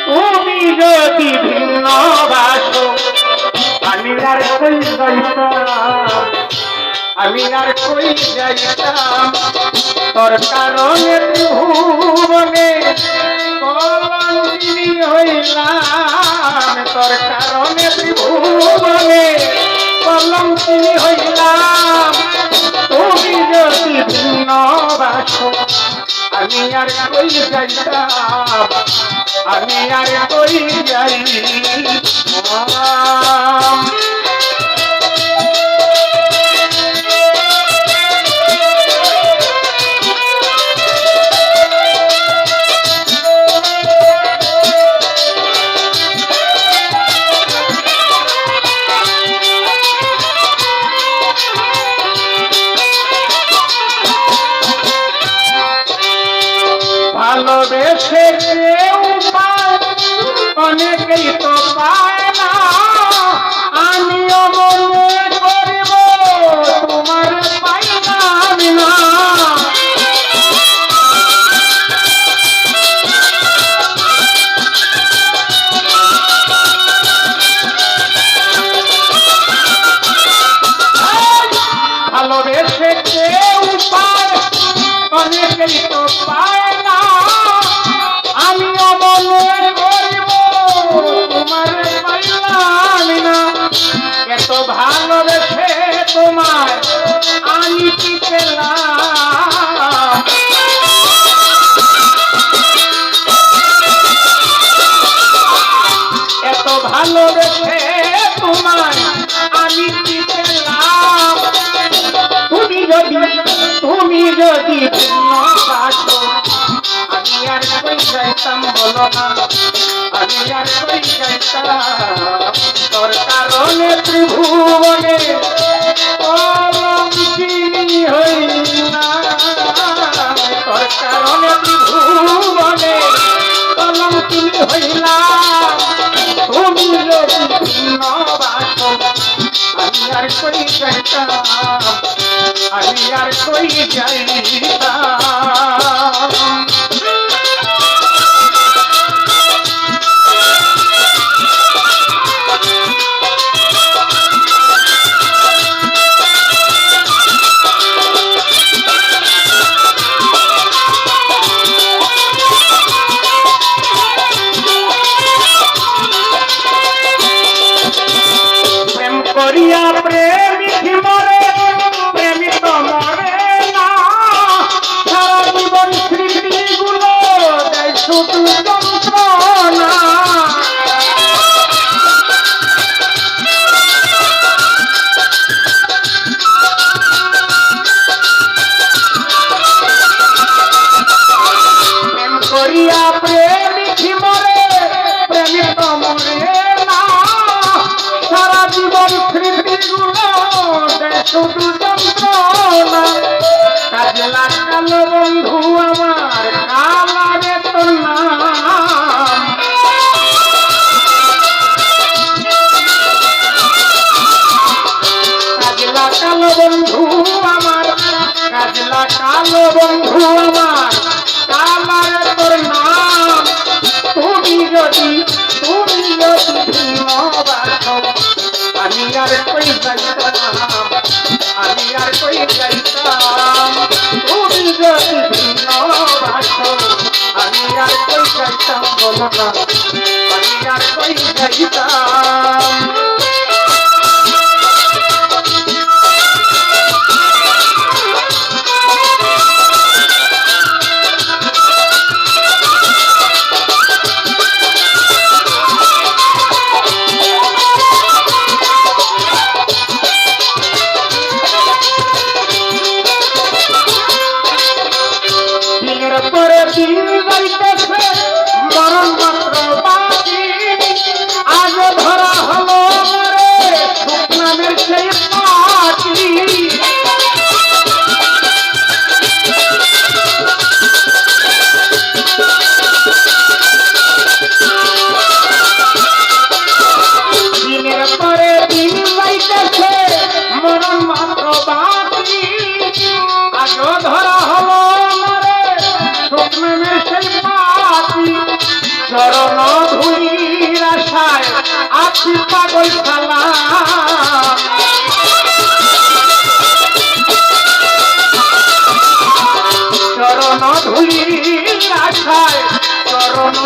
তুমি যদি ভিন্ন বাসো আমি আর কই যাইতাম, আমি আর কই যাইতাম, তোর কারণে ভুবনে কলঙ্কিনী হইলাম, তোর কারণে ভুবনে কলঙ্কিনী হইলাম। তুমি যদি ভিন্ন বাসো আমি আর কই যাইতাম, আমি আর কই যাইতাম। ভালোবেসে কেউ পায় অনেকেই তো পায় না, আমিও মনে করিব তোমার পাইলাম না। ভালোবেসে কেউ পায় অনেকেই তো পায় না, আমিও মনে করিব তোমার পাইলাম না। এত ভালোবেসে তোমার আমি কি পেলাম, এত ভালোবেসে তোমার আমি কি পেলাম। তুমি যদি ভিন্ন বাসো আমি আর কই যাইতাম, বলো না আমি আর কই যাইতাম, তোর কারণে ত্রিভুবনে কলঙ্কিনী হইলাম, তোর কারণে ত্রিভুবনে কলঙ্কিনী হইলাম। তুমি যদি ভিন্ন বাসো আমি আর কই যাইতাম, আমি আর কই যাইতাম। প্রেম করিয়া প্রেমিক মরে, প্রেমিক মরে না, সারা জীবন স্মৃতিগুলো দেয় শুধু যন্ত্রণা। প্রেম করিয়া প্রেমিক মরে, প্রেমিক মরে না, সারা জীবন স্মৃতিগুলো দেয় শুধু যন্ত্রণা। কাজে লাগালো বন্ধু আমার কালারে তোর নাম, কাজে লাগালো বন্ধু আমার, কাজে লাগালো বন্ধু আমার কালারে তোর নাম। তুমি যদি ভিন্ন বাসো আমি আর কই যাইতাম, আমি আর কই যাইতাম। তুমি যদি ভিন্ন বাসো আমি আর কই যাইতাম, বলো না আমি আর কই যাইতাম। পরে দিন যাইতেছে মরণ মাত্র বাকি, আজ ধরা হলো রে শুকনামের সেই পাখি। দিনের পরে দিন যাইতেছে মরণ মাত্র বাকি, আজ ধরা হলো চরণ আছি পাগল খালা চরণ ধুলি আশায় চরণ